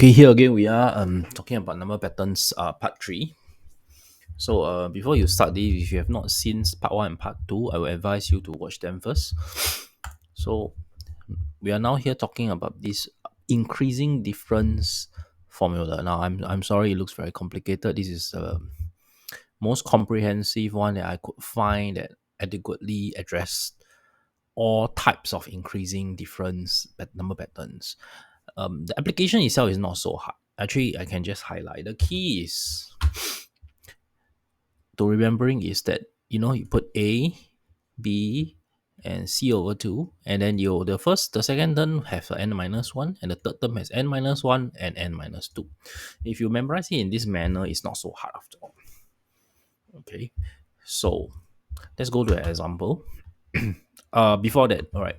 Okay, here again we are talking about number patterns part 3. So before you start this, if you have not seen part 1 and part 2, I will advise you to watch them first. So we are now here talking about this increasing difference formula. Now I'm sorry it looks very complicated. This is the most comprehensive one that I could find that adequately addressed all types of increasing difference number patterns. The application itself is not so hard. Actually, I can just highlight. The key is to remembering is that you put A, B, and C over 2, and then the second term has n minus 1, and the third term has n minus 1 and n minus 2. If you memorize it in this manner, it's not so hard after all. Okay, so let's go to an example. Before that, all right.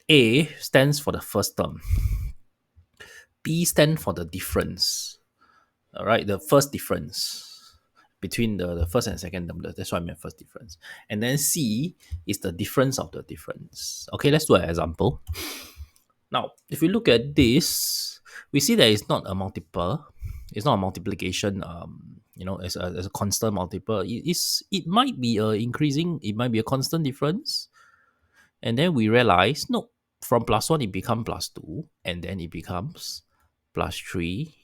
A stands for the first term. B stands for the difference. All right, the first difference between the first and second term. That's why I meant first difference. And then C is the difference of the difference. Okay, let's do an example. Now, if we look at this, we see that it's not a multiple. It's not a multiplication. As a constant multiple. It might be a increasing. It might be a constant difference. And then we realize, no, from +1 it becomes +2, and then it becomes +3,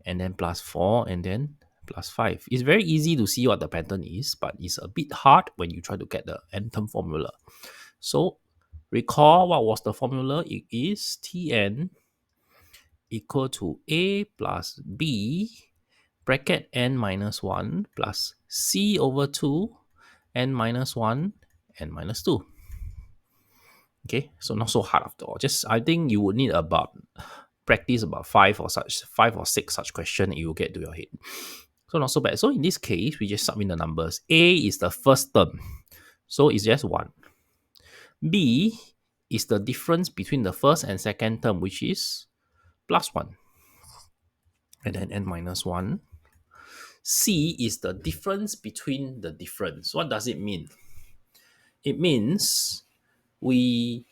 and then +4, and then +5. It's very easy to see what the pattern is, but it's a bit hard when you try to get the n-term formula. So recall what was the formula. It is Tn equal to A plus B bracket n minus 1 plus C over 2 n minus 1 n minus 2. Okay, so not so hard after all. Just I think you would need about practice about 5 or 6 such question, you will get to your head. So not so bad. So in this case, we just submit the numbers. A is the first term, so it's just 1. B is the difference between the first and second term, which is +1. And then n minus 1. C is the difference between the difference. What does it mean? It means we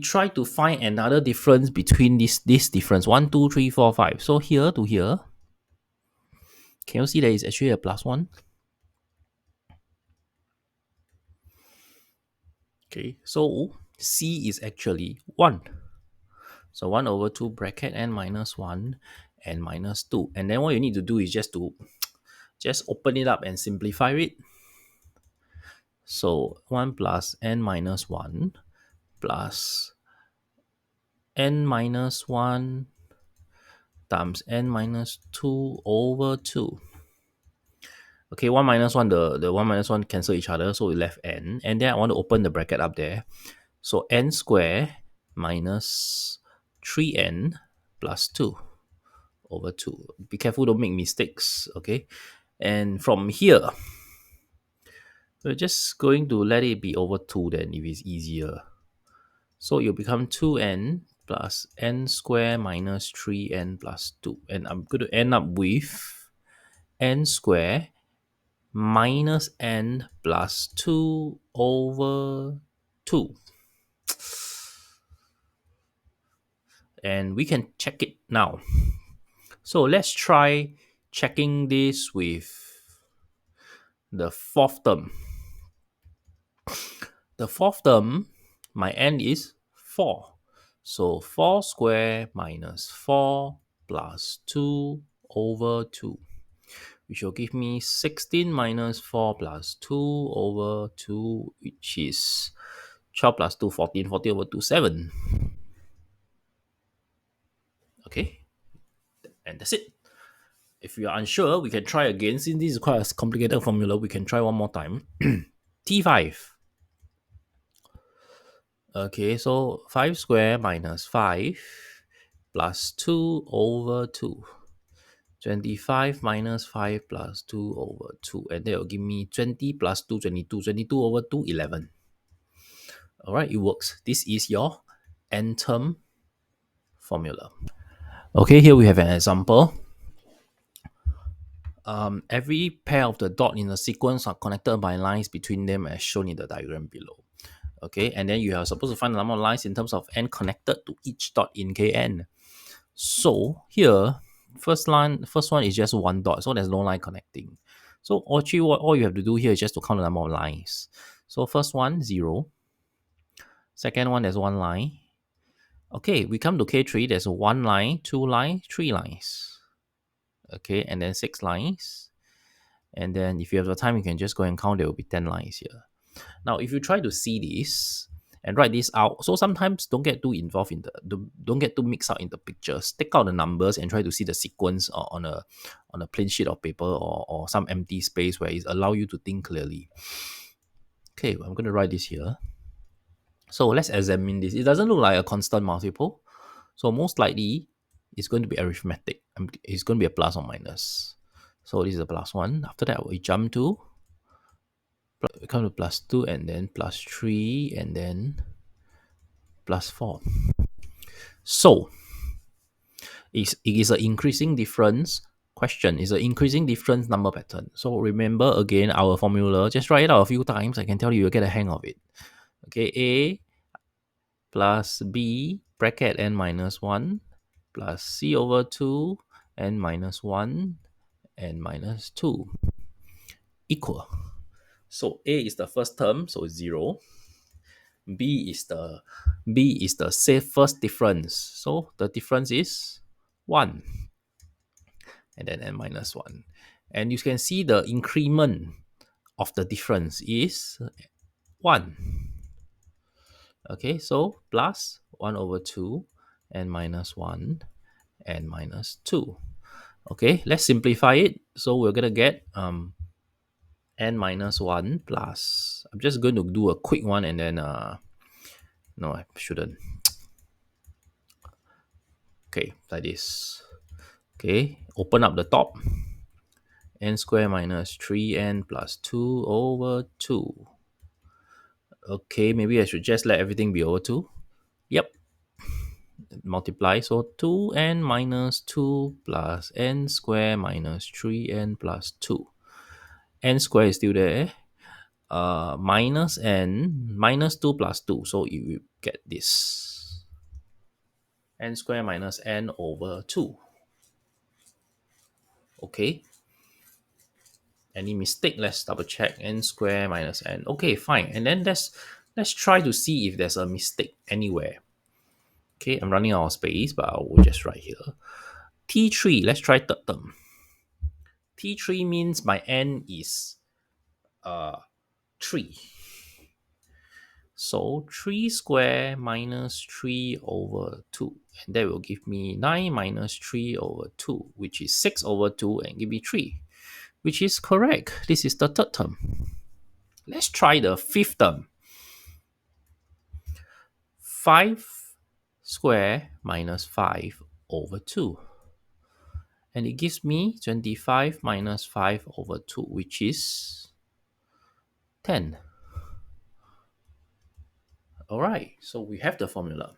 try to find another difference between this difference 1, 2, 3, 4, 5. So here to here, can you see that it's actually a +1? Okay, so C is actually 1. So 1 over 2 bracket n minus 1 and minus 2. And then what you need to do is just open it up and simplify it. So 1 plus n minus 1 plus n minus 1 times n minus 2 over 2. Okay, 1 minus 1, the 1 minus 1 cancel each other, so we left n. And then I want to open the bracket up there. So n square minus 3n plus 2 over 2. Be careful, don't make mistakes, okay? And from here, we're just going to let it be over 2 then, if it's easier. So it'll become 2n plus n square minus 3n plus 2. And I'm going to end up with n square minus n plus 2 over 2. And we can check it now. So let's try checking this with the fourth term. The fourth term, my n is 4. So 4 square minus 4 plus 2 over 2, which will give me 16 minus 4 plus 2 over 2, which is 12 plus 2, 14, 40 over 2, 7. Okay, and that's it. If you are unsure, we can try again. Since this is quite a complicated formula, we can try one more time. T5. Okay, so 5 square minus 5 plus 2 over 2. 25 minus 5 plus 2 over 2. And that will give me 20 plus 2, 22. 22 over 2, 11. Alright, it works. This is your n-term formula. Okay, here we have an example. Every pair of the dot in the sequence are connected by lines between them as shown in the diagram below. Okay, and then you are supposed to find the number of lines in terms of n connected to each dot in Kn. So here, first one is just one dot, so there's no line connecting. So actually, all you have to do here is just to count the number of lines. So first one, 0. Second one, there's one line. Okay, we come to K3, there's one line, two lines, three lines. Okay, and then 6 lines. And then if you have the time, you can just go and count, there will be 10 lines here. Now, if you try to see this and write this out, so sometimes don't get too involved in don't get too mixed up in the pictures. Take out the numbers and try to see the sequence on a plain sheet of paper or some empty space where it allow you to think clearly. Okay, I'm going to write this here. So let's examine this. It doesn't look like a constant multiple. So most likely, it's going to be arithmetic. It's going to be a plus or minus. So this is a plus 1. After that, we jump to come to plus 2 and then plus 3 and then plus 4. So it is an increasing difference question. It's an increasing difference number pattern. So remember again our formula. Just write it out a few times. I can tell you'll get a hang of it. Okay, A plus B bracket n minus 1 plus C over 2 n minus 1 n minus 2 equal. So A is the first term, so it's 0. B is the first difference. So the difference is 1. And then n minus 1. And you can see the increment of the difference is 1. Okay, so plus 1 over 2 and minus 1 and minus 2. Okay, let's simplify it. So we're going to get n minus 1 plus, I'm just going to do a quick one and then, no, I shouldn't. Okay, like this. Okay, open up the top. N squared minus 3n plus 2 over 2. Okay, maybe I should just let everything be over 2. Yep. Multiply. So 2n minus 2 plus n squared minus 3n plus 2. N squared is still there. Minus n minus 2 plus 2. So you will get this. N squared minus n over 2. Okay. Any mistake? Let's double check. N squared minus n. Okay, fine. And then let's try to see if there's a mistake anywhere. Okay, I'm running out of space, but I will just write here. T3, let's try third term. T3 means my n is 3. So 3 squared minus 3 over 2. And that will give me 9 minus 3 over 2, which is 6 over 2 and give me 3, which is correct. This is the third term. Let's try the fifth term. 5 squared minus 5 over 2. And it gives me 25 minus 5 over 2, which is 10. Alright, so we have the formula.